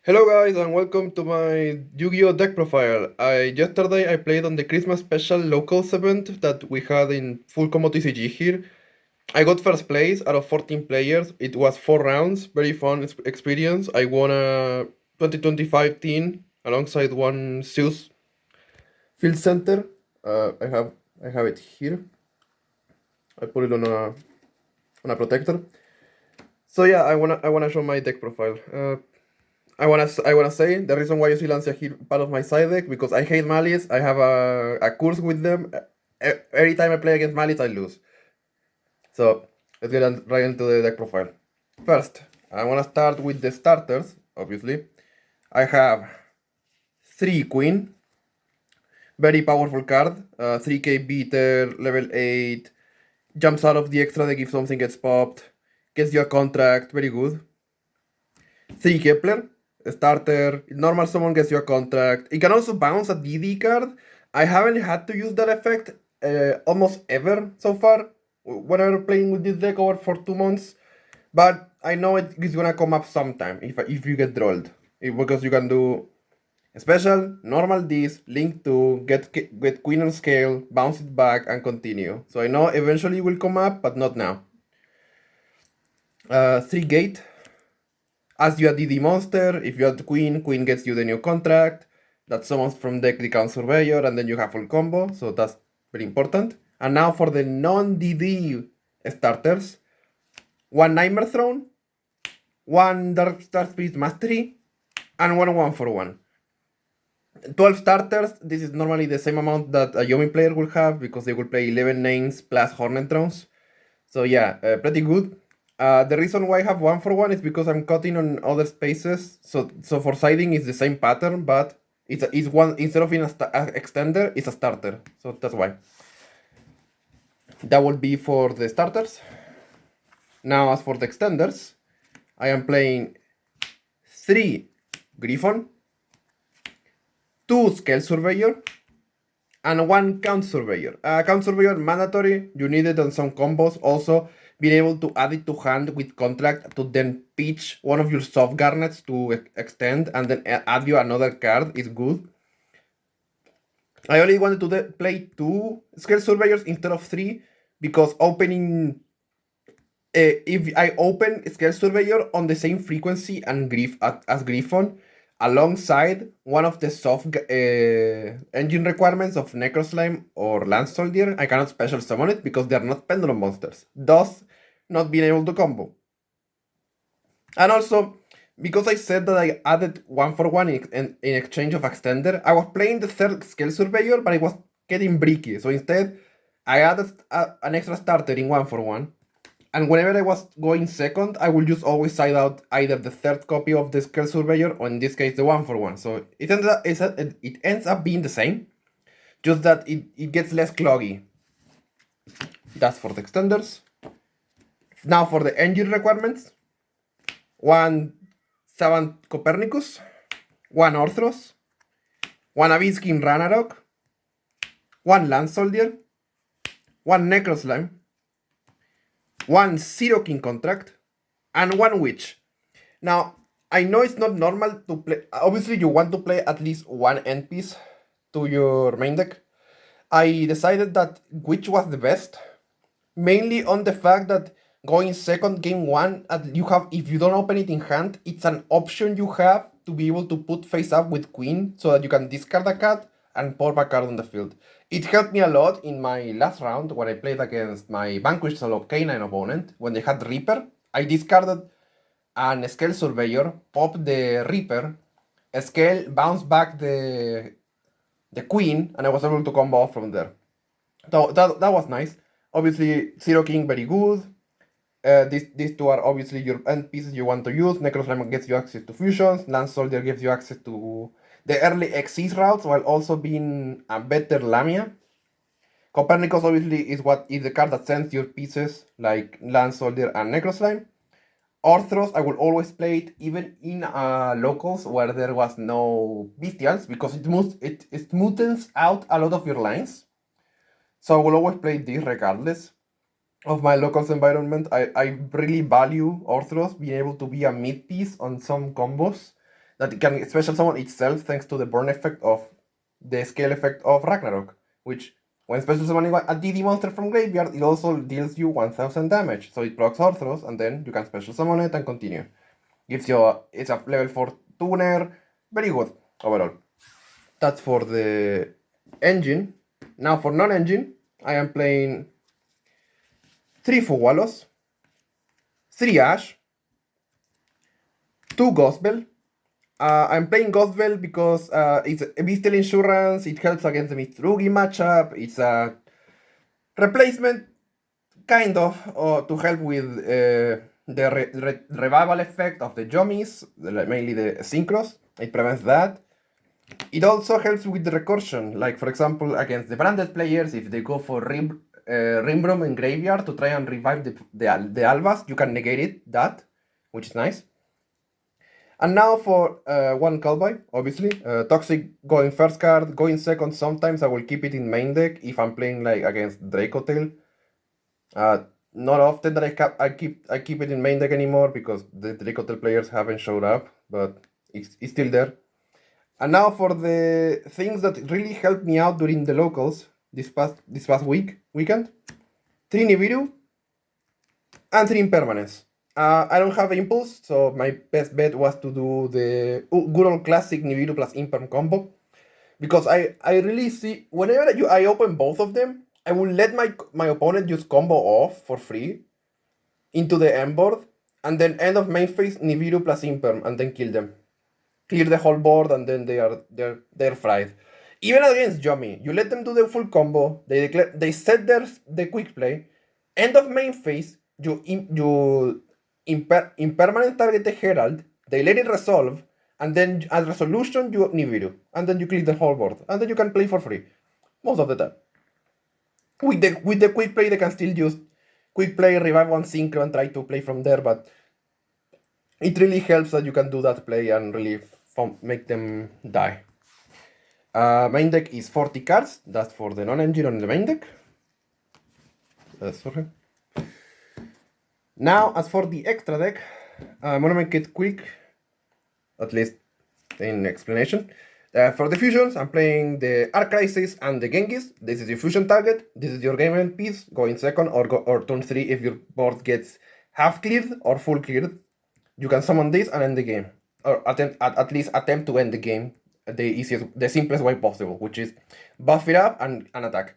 Hello guys and welcome to my Yu-Gi-Oh deck profile. Yesterday I played on the Christmas special locals event that we had in full combo TCG here. I got first place out of 14 players. It was 4 rounds, very fun experience. I won a 2025 team alongside one Zeus Field Center. I have it here. I put it on a protector. So yeah, I wanna show my deck profile. I wanna say the reason why you see Lancia here part of my side deck because I hate Maliss. I have a curse with them. Every time I play against Maliss, I lose. So let's get right into the deck profile. First, I wanna start with the starters. Obviously, I have 3 Queen, very powerful card. 3K beater, level 8, jumps out of the extra deck if something gets popped, gets you a contract, very good. 3 Kepler, starter, normal summon gets you a contract. It can also bounce a DD card. I haven't had to use that effect almost ever so far whenever playing with this deck over for 2 months. But I know it is gonna come up sometime if you get drolled. Because you can do special, normal this, link to, get Queen on scale, bounce it back, and continue. So I know eventually it will come up, but not now. 3 Gate. As you add DD monster, if you add Queen, Queen gets you the new contract. That summons from deck the Count Surveyor, and then you have full combo, so that's very important. And now for the non-DD starters. 1 Nightmare Throne, 1 Dark Star Spirit Mastery, and 1 1-for-1. 12 starters, this is normally the same amount that a Yomi player will have, because they will play 11 names plus Hornet Thrones. So yeah, pretty good. The reason why I have 1-for-1 is because I'm cutting on other spaces. So for siding it's the same pattern, but it's one, instead of being a extender, it's a starter. So that's why. That will be for the starters. Now as for the extenders, I am playing 3 Griffon, 2 Scale Surveyor, and 1 Count Surveyor. Count Surveyor mandatory, you need it on some combos. Also, being able to add it to hand with contract to then pitch one of your soft garnets to extend and then add you another card is good. I only wanted to play 2 Scale Surveyors instead of 3 because opening... if I open Scale Surveyor on the same frequency and as Griffon, alongside one of the soft engine requirements of Necroslime or Land Soldier, I cannot special summon it because they are not pendulum monsters, thus not being able to combo. And also, because I said that I added 1-for-1 in exchange of extender, I was playing the third Scale Surveyor, but it was getting bricky. So instead, I added an extra starter in 1-for-1. And whenever I was going second, I would just always side out either the third copy of the Scale Surveyor, or in this case, the 1-for-1. So it ends up being the same, just that it gets less cloggy. That's for the extenders. Now for the engine requirements. 1 Savant Copernicus, 1 Orthros, 1 Abysskin Ranarok, 1 Land Soldier, 1 Necroslime, 1 Zero King Contract, and 1 Witch. Now, I know it's not normal to play. Obviously, you want to play at least 1 end piece to your main deck. I decided that Witch was the best, mainly on the fact that going second game 1, you have, if you don't open it in hand, it's an option you have to be able to put face up with Queen so that you can discard a card and pour back card on the field. It helped me a lot in my last round when I played against my Vanquished Solo K9 opponent. When they had Reaper, I discarded an Scale Surveyor, popped the Reaper, Scale bounced back the Queen, and I was able to combo off from there. So that was nice. Obviously, Zero King very good. These 2 are obviously your end pieces you want to use. Necroslime gets you access to fusions. Land Soldier gives you access to the early Xyz routes while also being a better Lamia. Copernicus obviously is the card that sends your pieces like Land Soldier and Necroslime. Orthros, I will always play it even in locals where there was no bestials because it smoothens out a lot of your lines. So I will always play this regardless of my locals environment. I really value Orthros being able to be a mid piece on some combos that it can special summon itself thanks to the burn effect of the scale effect of Ragnarok, which when special summoning a DD monster from graveyard, it also deals you 1000 damage. So it procs Orthros, and then you can special summon it and continue. Gives you it's a level 4 tuner, very good overall. That's for the engine. Now for non-engine, I am playing 3 Fuwalos, 3 Ash, 2 Gospel. I'm playing Gospel because it's a Beastal Insurance, it helps against the Mitsurugi matchup, it's a replacement, kind of, to help with the revival effect of the Jomis, mainly the Synchros. It prevents that. It also helps with the recursion, like for example against the branded players, if they go for Rimbrom in graveyard to try and revive the Albas, you can negate that, which is nice. And now for one Cowboy, obviously. Toxic going first card, going second. Sometimes I will keep it in main deck if I'm playing like against Dracotail. Not often that I keep it in main deck anymore because the Dracotail players haven't showed up, but it's still there. And now for the things that really helped me out during the locals this past weekend. 3 Nibiru and 3 Impermanence. I don't have Impulse, so my best bet was to do the good old classic Nibiru plus Imperm combo. Because I really see, whenever I open both of them, I will let my opponent use combo off for free into the end board, and then end of main phase Nibiru plus Imperm, and then kill them. Clear the whole board, and then they're fried. Even against Yomi, you let them do the full combo, they set the quick play, end of main phase, you impermanent target the Herald, they let it resolve, and then as resolution you Nibiru, and then you clear the whole board, and then you can play for free most of the time. With the quick play, they can still use quick play, revive one synchro, and try to play from there, but it really helps that you can do that play and really make them die. Main deck is 40 cards. That's for the non-engine on the main deck. Sorry. Now, as for the extra deck, I'm gonna make it quick, at least in explanation. For the fusions, I'm playing the Arc Crisis and the Genghis. This is your fusion target. This is your game end piece. Go in second or turn 3 if your board gets half cleared or full cleared. You can summon this and end the game, or at least attempt to end the game the simplest way possible, which is buff it up and attack.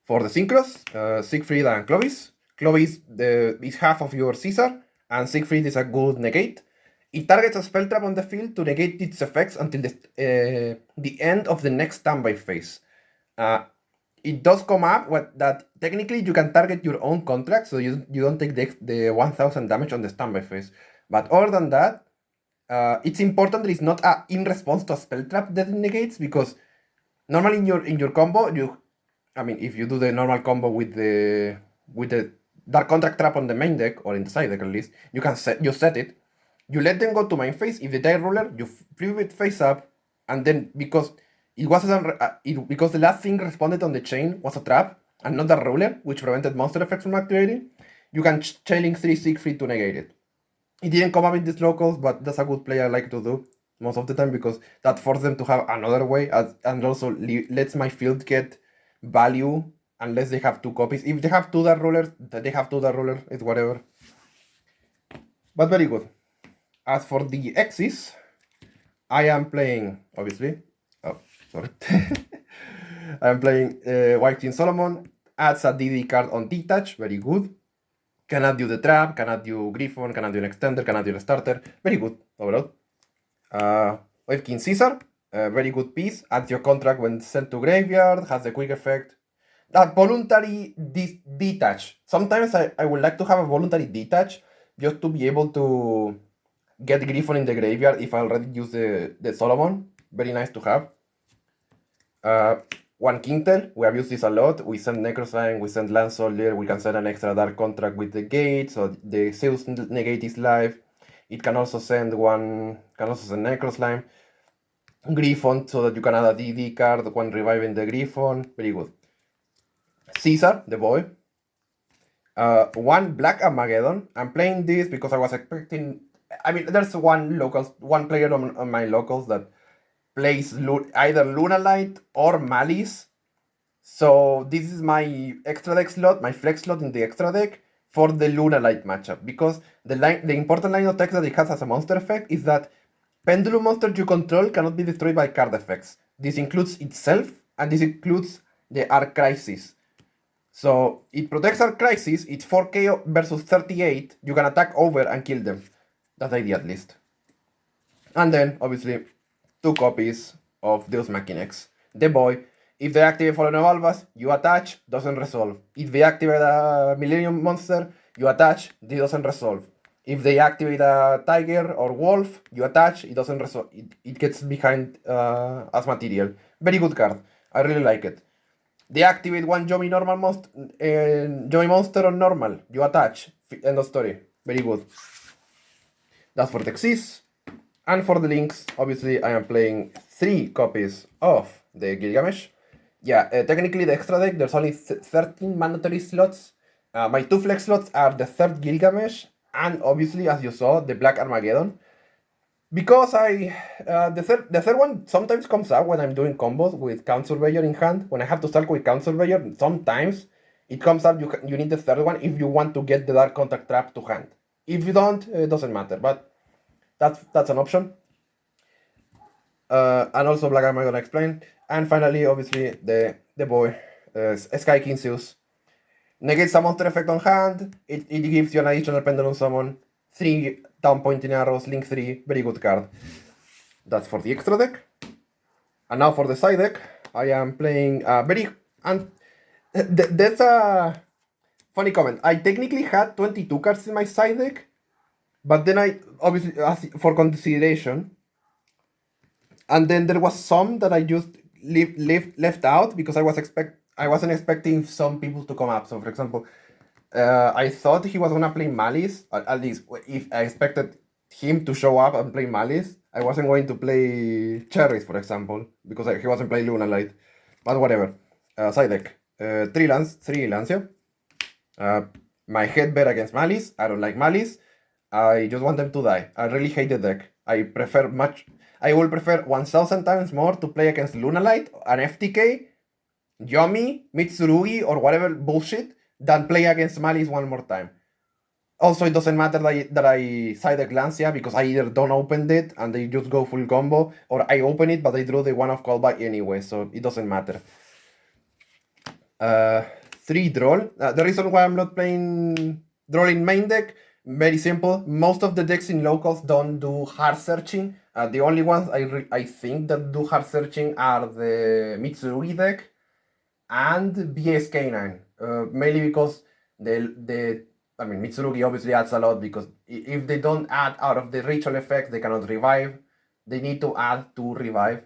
For the Synchros, Siegfried and Clovis. Clovis is half of your Caesar, and Siegfried is a good negate. It targets a spell trap on the field to negate its effects until the end of the next standby phase. It does come up that technically you can target your own contract, so you don't take the 1000 damage on the standby phase. But other than that, it's important that it's not in response to a spell trap that it negates, because normally in your combo, if you do the normal combo with the Dark Contract trap on the main deck, or in the side deck at least, you set it, you let them go to main phase. If they die ruler, you flip it face up, and then because because the last thing responded on the chain was a trap and not a ruler, which prevented monster effects from activating, you can Chainlink 3 Siegfried to negate it. It didn't come up in these locals, but that's a good play I like to do most of the time, because that forces them to have another way, and also lets my field get value unless they have 2 copies. If they have 2 Dark Rulers, it's whatever. But very good. As for the X's, I am playing, obviously. Oh, sorry. I am playing White King Solomon. Adds a DD card on detach, very good. Can add you the trap, can add you Griffon, can add you an extender, can add you a starter. Very good overall. Wave King Caesar, very good piece. Adds your contract when sent to graveyard, has a quick effect. That voluntary detach. Sometimes I would like to have a voluntary detach just to be able to get Griffon in the graveyard if I already use the Solomon. Very nice to have. One Quintel, we have used this a lot. We send Necroslime, we send Land Soldier, we can send an extra Dark Contract with the gate, so the Zeus negate is live. It can also send Necroslime, Griffon, so that you can add a DD card when reviving the Griffon. Very good. Caesar, the boy. One Black Armageddon. I'm playing this because I was expecting I mean, there's one player on my locals that plays either Lunalight or Malice. So this is my extra deck slot, my flex slot in the extra deck for the Lunalight matchup. Because the important line of text that it has as a monster effect is that pendulum monsters you control cannot be destroyed by card effects. This includes itself, and this includes the Arc Crisis. So it protects Arc Crisis, it's 4k versus 38, you can attack over and kill them. That's the idea at least. And then, obviously, 2 copies of Deus Machinex. The boy, if they activate Fallen Valvas, you attach, doesn't resolve. If they activate a Millennium Monster, you attach, this doesn't resolve. If they activate a Tiger or Wolf, you attach, it doesn't resolve. It gets behind as material. Very good card. I really like it. They activate one Yomi normal monster, Yomi monster on normal. You attach. End of story. Very good. That's for Texas. And for the links, obviously, I am playing 3 copies of the Gilgamesh. Yeah, technically the extra deck, there's only 13 mandatory slots. My 2 flex slots are the 3rd Gilgamesh, and obviously, as you saw, the Black Armageddon. Because the third one sometimes comes out when I'm doing combos with Count Surveyor in hand. When I have to start with Count Surveyor, sometimes it comes out you need the 3rd one if you want to get the Dark Contact Trap to hand. If you don't, it doesn't matter, but that's an option. And also Black Armageddon explained. And finally, obviously, the boy, Sky King Zeus. Negates a monster effect on hand, it gives you an additional pendulum summon, 3 down pointing arrows, link 3, very good card. That's for the extra deck. And now for the side deck, I am playing that's a funny comment. I technically had 22 cards in my side deck, but then I, obviously, for consideration, and then there was some that I just left out because I wasn't expecting some people to come up. So, for example, I thought he was gonna play Maliss. At least, if I expected him to show up and play Maliss, I wasn't going to play Cherries, for example, because he wasn't playing Lunalight. But whatever. Side deck. 3 Lancia. My headbed against Maliss. I don't like Maliss. I just want them to die. I really hate the deck. I will prefer 1000 times more to play against Lunalight, an FTK, Yomi, Mitsurugi, or whatever bullshit, than play against Malice one more time. Also, it doesn't matter that I side deck Lancia because I either don't open it and they just go full combo, or I open it but they draw the one of callback anyway, so it doesn't matter. 3 Droll. The reason why I'm not playing Droll in main deck, very simple. Most of the decks in locals don't do hard searching. The only ones I think that do hard searching are the Mitsurugi deck and BSK9. Mainly because Mitsurugi obviously adds a lot, because if they don't add out of the ritual effects, they cannot revive. They need to add to revive.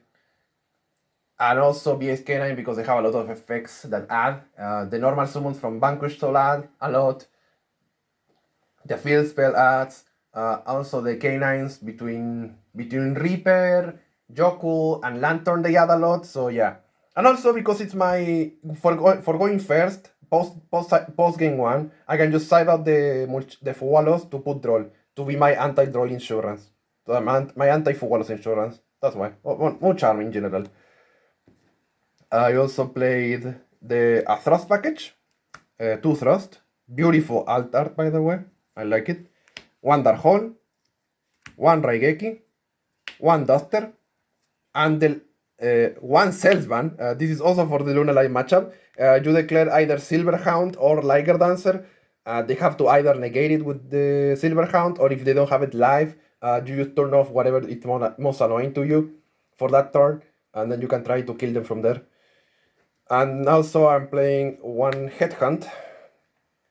And also BSK9 because they have a lot of effects that add. The normal summons from Vanquish Soul add a lot. The field spell adds. Also the K9s between Reaper, Joku, and Lantern, they add a lot. So yeah. And also because it's my for going first post game 1, I can just side out the Fugalos to put Droll to be my anti-Droll insurance. So my anti-Fugalos insurance. That's why. More charm in general. I also played the Thrust package. 2 Thrust. Beautiful alt art, by the way. I like it. 1 Dark Hole. 1 Raigeki. 1 Duster. And the 1 Salesman. This is also for the Lunalight matchup. You declare either Silverhound or Liger Dancer. They have to either negate it with the Silverhound, or if they don't have it live, you just turn off whatever is most annoying to you for that turn, and then you can try to kill them from there. And also I'm playing 1 Headhunt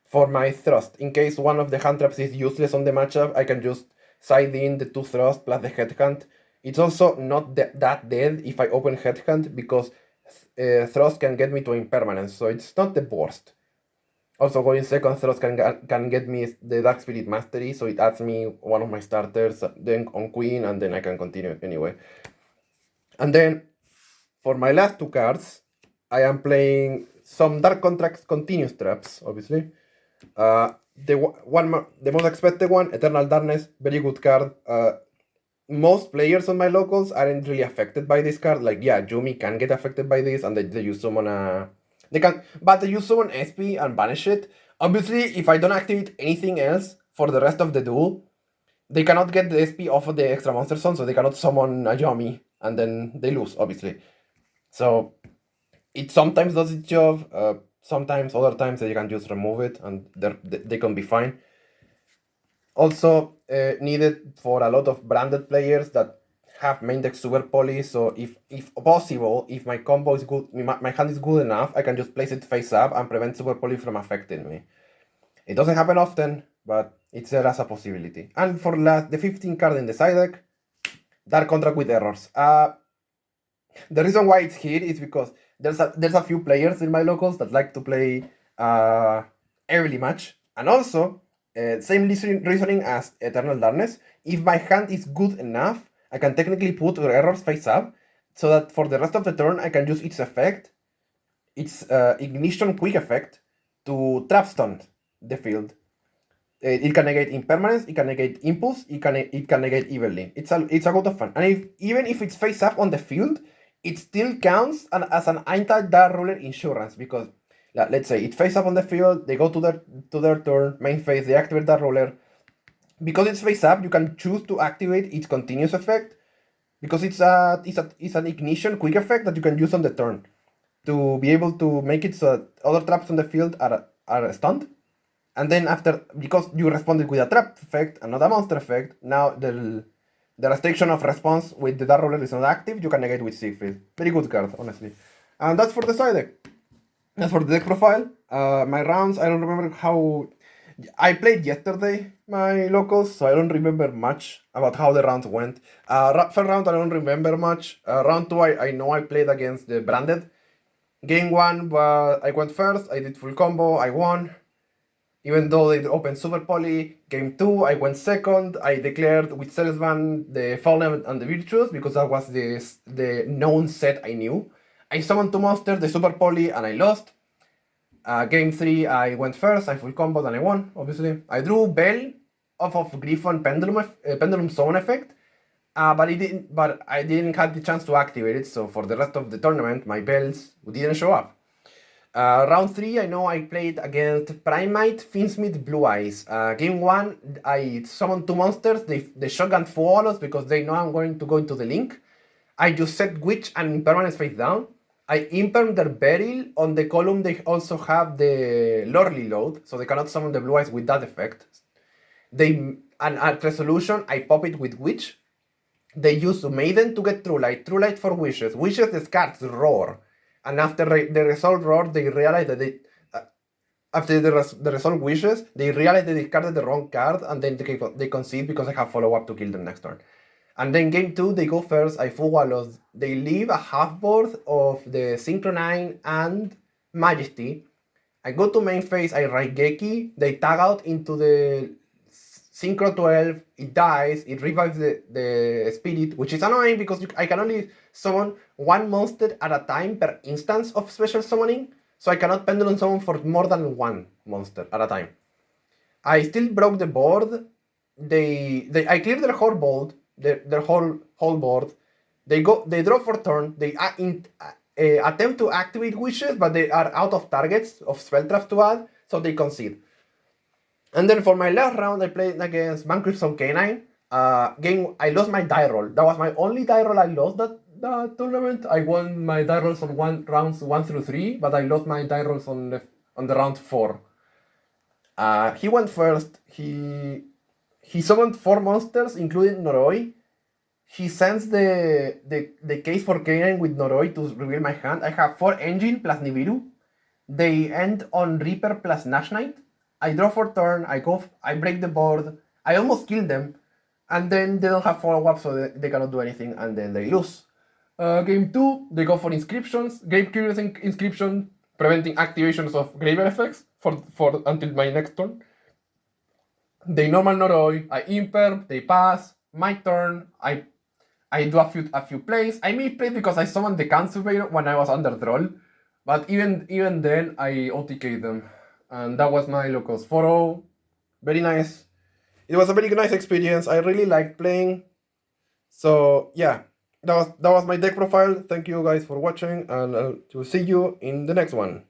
for my Thrust. In case one of the hand traps is useless on the matchup, I can just side in the 2 Thrust plus the Headhunt. It's also not that dead if I open Headhunt, because Thrust can get me to impermanence, so it's not the worst. Also, going second Thrust can get me the Dark Spirit Mastery, so it adds me one of my starters, then on Queen, and then I can continue anyway. And then, for my last 2 cards, I am playing some Dark Contracts Continuous Traps, obviously. the most expected one, Eternal Darkness, very good card. Most players on my locals aren't really affected by this card. Like, yeah, Yumi can get affected by this, and they use summon but they use summon SP and banish it. Obviously, if I don't activate anything else for the rest of the duel, they cannot get the SP off of the extra monster zone, so they cannot summon a Yumi, and then they lose, obviously. So it sometimes does its job. Sometimes, other times, they can just remove it, and they can be fine. Also needed for a lot of branded players that have main deck super poly. So if possible, if my combo is good, my hand is good enough, I can just place it face up and prevent super poly from affecting me. It doesn't happen often, but it's there as a possibility. And for the 15 card in the side deck, Dark Contract with Errors. The reason why it's here is because there's a few players in my locals that like to play early match, and also same reasoning as Eternal Darkness. If my hand is good enough, I can technically put Errors face up, so that for the rest of the turn I can use its effect, its ignition quick effect, to trap stun the field. It can negate impermanence, it can negate impulse, it can negate evenly. It's a lot of fun. And even if it's face up on the field, it still counts as an anti-Dark Ruler insurance, because let's say it face up on the field, they go to their turn, main phase, they activate Dark Ruler. Because it's face up, you can choose to activate its continuous effect, because it's an ignition quick effect that you can use on the turn to be able to make it so that other traps on the field are stunned. And then after, because you responded with a trap effect and not a monster effect, now the restriction of response with the Dark Ruler is not active, you can negate with Siegfried. Very good card, honestly. And that's for the side deck. As for the deck profile, my rounds, I don't remember how... I played yesterday my locals, so I don't remember much about how the rounds went. First round, I don't remember much. Round 2, I know I played against the branded. Game 1, I went first, I did full combo, I won. Even though they opened Super Poly. Game 2, I went second. I declared with Salesman the Fallen and the Virtuous, because that was the known set I knew. I summoned 2 monsters, the Super Poly, and I lost. Game 3, I went first, I full comboed and I won, obviously. I drew Bell off of Griffon Pendulum Zone effect, but I didn't have the chance to activate it, so for the rest of the tournament, my bells didn't show up. Round 3, I know I played against Primite, Finsmith, Blue Eyes. Game 1, I summoned 2 monsters, they shotgun Fuolos because they know I'm going to go into the link. I just set Witch and Impermanence face down. I imperm their Beryl. On the column they also have the Lordly Load, so they cannot summon the Blue Eyes with that effect. And at resolution, I pop it with Witch. They use Maiden to get True Light for Wishes. Wishes discards Roar. And after the resolve Roar, they realize that after the resolve Wishes, they realize they discarded the wrong card, and then they concede because I have follow-up to kill them next turn. And then game 2, they go first, I full Wallows. They leave a half board of the Synchro 9 and Majesty. I go to main phase, I Raigeki, they tag out into the Synchro 12, it dies, it revives the spirit, which is annoying because I can only summon 1 monster at a time per instance of special summoning, so I cannot pendulum summon for more than 1 monster at a time. I still broke the board. I cleared their whole board, their whole board. They draw for turn. They attempt to activate wishes, but they are out of targets of spell traps to add, so they concede. And then for my last round, I played against Mancrimson Canine. I lost my die roll. That was my only die roll I lost that tournament. I won my die rolls on rounds 1 through 3, but I lost my die rolls on the round 4. He went first. He summoned 4 monsters, including Noroi. He sends the case for Canine with Noroi to reveal my hand. I have 4 Engine plus Nibiru. They end on Reaper plus Nash Knight. I draw for turn, I break the board, I almost kill them, and then they don't have follow-up, so they cannot do anything, and then they lose. Game 2, they go for inscriptions, Grave Curious Inscription, preventing activations of graveyard effects for until my next turn. They normal Noroi, I imperm, they pass, my turn, I do a few plays. I misplay because I summoned the Can Surveyor when I was under draw, but even then I OTK them. And that was my locals. 4-0, very nice. It was a very nice experience. I really liked playing. So yeah, that was my deck profile. Thank you guys for watching, and I'll see you in the next one.